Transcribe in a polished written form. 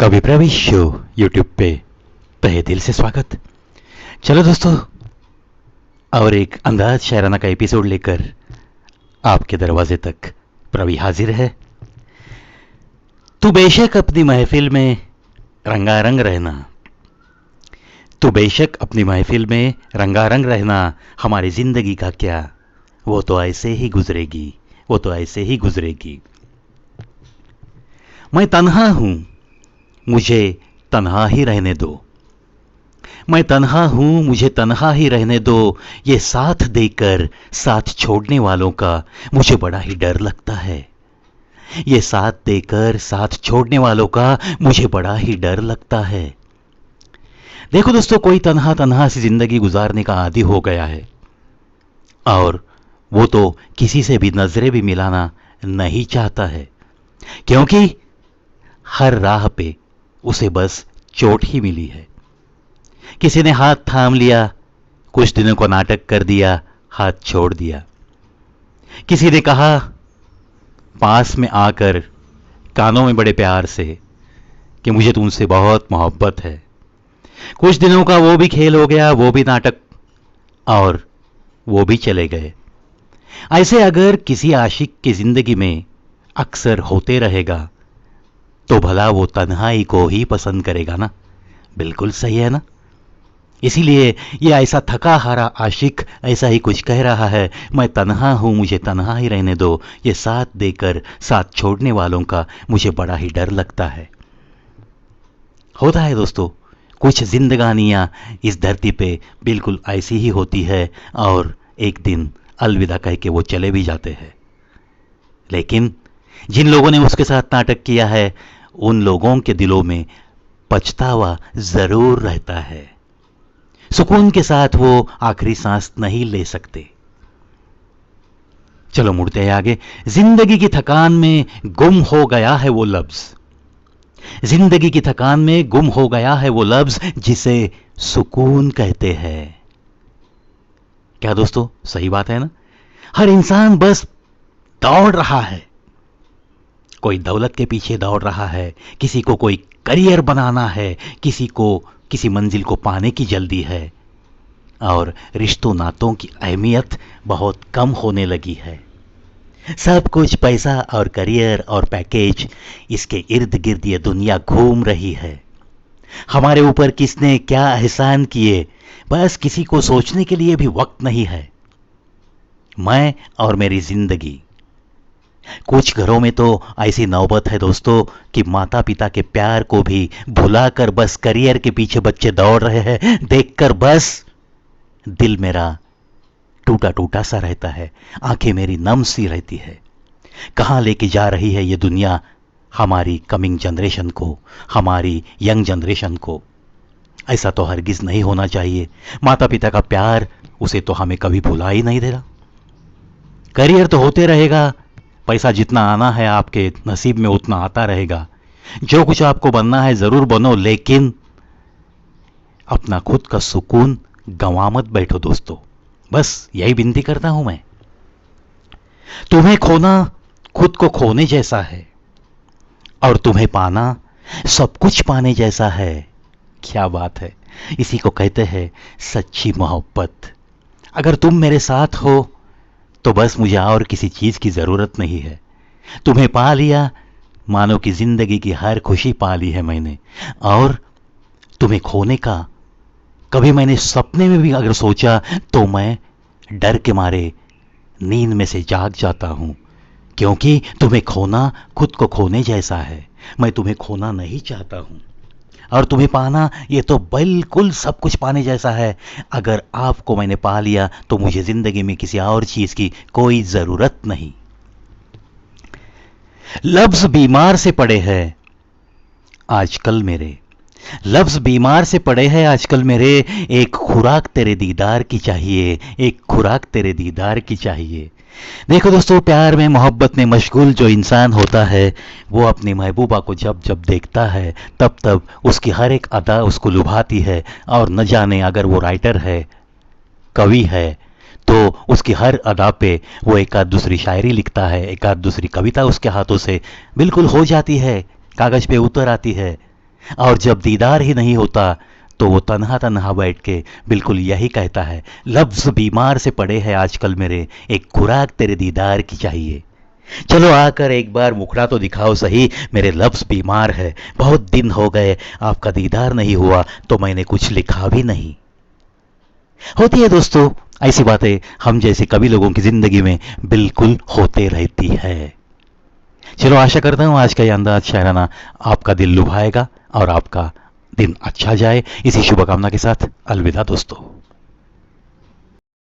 कवि प्रवेश show YouTube पे तहे दिल से स्वागत। चलो दोस्तों, और एक अंदाज शायराना का एपिसोड लेकर आपके दरवाजे तक प्रवी हाजिर है। तू बेशक अपनी महफिल में रंगारंग रहना, तू बेशक अपनी महफिल में रंगारंग रहना, हमारी जिंदगी का क्या, वो तो ऐसे ही गुजरेगी, वो तो ऐसे ही गुजरेगी। मैं तन्हा हूं, मुझे तन्हा ही रहने दो, मैं तन्हा हूं, मुझे तन्हा ही रहने दो। ये साथ देकर साथ छोड़ने वालों का मुझे बड़ा ही डर लगता है, ये साथ देकर साथ छोड़ने वालों का मुझे बड़ा ही डर लगता है। देखो दोस्तों, कोई तन्हा तन्हा सी जिंदगी गुजारने का आदी हो गया है और वो तो किसी से भी नजरें भी मिलाना नहीं चाहता है, क्योंकि हर राह पे उसे बस चोट ही मिली है। किसी ने हाथ थाम लिया, कुछ दिनों को नाटक कर दिया, हाथ छोड़ दिया। किसी ने कहा पास में आकर कानों में बड़े प्यार से कि मुझे तुमसे बहुत मोहब्बत है। कुछ दिनों का वो भी खेल हो गया, वो भी नाटक, और वो भी चले गए। ऐसे अगर किसी आशिक की जिंदगी में अक्सर होते रहेगा तो भला वो तन्हाई को ही पसंद करेगा ना। बिल्कुल सही है ना। इसीलिए ये ऐसा थका हारा आशिक ऐसा ही कुछ कह रहा है, मैं तन्हा हूं, मुझे तन्हा ही रहने दो। ये साथ देकर साथ छोड़ने वालों का मुझे बड़ा ही डर लगता है। होता है दोस्तों, कुछ जिंदगानियां इस धरती पे बिल्कुल ऐसी ही होती है और एक दिन अलविदा कह के वो चले भी जाते हैं। लेकिन जिन लोगों ने उसके साथ नाटक किया है उन लोगों के दिलों में पछतावा जरूर रहता है। सुकून के साथ वो आखिरी सांस नहीं ले सकते। चलो मुड़ते हैं आगे। जिंदगी की थकान में गुम हो गया है वो लफ्ज, जिंदगी की थकान में गुम हो गया है वो लफ्ज जिसे सुकून कहते हैं। क्या दोस्तों, सही बात है ना। हर इंसान बस दौड़ रहा है, कोई दौलत के पीछे दौड़ रहा है, किसी को कोई करियर बनाना है, किसी को किसी मंजिल को पाने की जल्दी है, और रिश्तों नातों की अहमियत बहुत कम होने लगी है। सब कुछ पैसा और करियर और पैकेज, इसके इर्द गिर्द ये दुनिया घूम रही है। हमारे ऊपर किसने क्या एहसान किए, बस किसी को सोचने के लिए भी वक्त नहीं है। मैं और मेरी जिंदगी। कुछ घरों में तो ऐसी नौबत है दोस्तों कि माता पिता के प्यार को भी भुलाकर बस करियर के पीछे बच्चे दौड़ रहे हैं। देखकर बस दिल मेरा टूटा टूटा सा रहता है, आंखें मेरी नम सी रहती है। कहां लेके जा रही है ये दुनिया हमारी कमिंग जनरेशन को, हमारी यंग जनरेशन को। ऐसा तो हरगिज नहीं होना चाहिए। माता पिता का प्यार, उसे तो हमें कभी भुला ही नहीं देना। करियर तो होते रहेगा, पैसा जितना आना है आपके नसीब में उतना आता रहेगा। जो कुछ आपको बनना है जरूर बनो, लेकिन अपना खुद का सुकून गंवा मत बैठो दोस्तों। बस यही विनती करता हूं मैं। तुम्हें खोना खुद को खोने जैसा है और तुम्हें पाना सब कुछ पाने जैसा है। क्या बात है, इसी को कहते हैं सच्ची मोहब्बत। अगर तुम मेरे साथ हो तो बस मुझे और किसी चीज की जरूरत नहीं है। तुम्हें पा लिया, मानो कि जिंदगी की हर खुशी पा ली है मैंने। और तुम्हें खोने का कभी मैंने सपने में भी अगर सोचा तो मैं डर के मारे नींद में से जाग जाता हूं, क्योंकि तुम्हें खोना खुद को खोने जैसा है। मैं तुम्हें खोना नहीं चाहता हूं, और तुम्हें पाना ये तो बिल्कुल सब कुछ पाने जैसा है। अगर आपको मैंने पा लिया तो मुझे जिंदगी में किसी और चीज की कोई जरूरत नहीं। लफ्ज बीमार से पड़े हैं आजकल मेरे, लफ्ज बीमार से पड़े हैं आजकल मेरे। एक खुराक तेरे दीदार की चाहिए, एक खुराक तेरे दीदार की चाहिए। देखो दोस्तों, प्यार में मोहब्बत में मशगूल जो इंसान होता है वो अपनी महबूबा को जब जब देखता है तब तब उसकी हर एक अदा उसको लुभाती है। और न जाने अगर वो राइटर है, कवि है, तो उसकी हर अदा पे वो एक आध दूसरी शायरी लिखता है, एक आध दूसरी कविता उसके हाथों से बिल्कुल हो जाती है, कागज पे उतर आती है। और जब दीदार ही नहीं होता तो वो तन्हा तन्हा बैठ के बिल्कुल यही कहता है, लफ्ज़ बीमार से पड़े हैं आजकल मेरे, एक खुराक तेरे दीदार की चाहिए। चलो आकर एक बार मुखड़ा तो दिखाओ सही, मेरे लफ्ज़ बीमार है, बहुत दिन हो गए आपका दीदार नहीं हुआ तो मैंने कुछ लिखा भी नहीं। होती है दोस्तों ऐसी बातें, हम जैसे कवि लोगों की ज़िंदगी में बिल्कुल होते रहती है। चलो आशा करता हूँ आज का ये अंदाज शायराना आपका दिल लुभाएगा और आपका दिन अच्छा जाए। इसी शुभकामना के साथ अलविदा दोस्तों।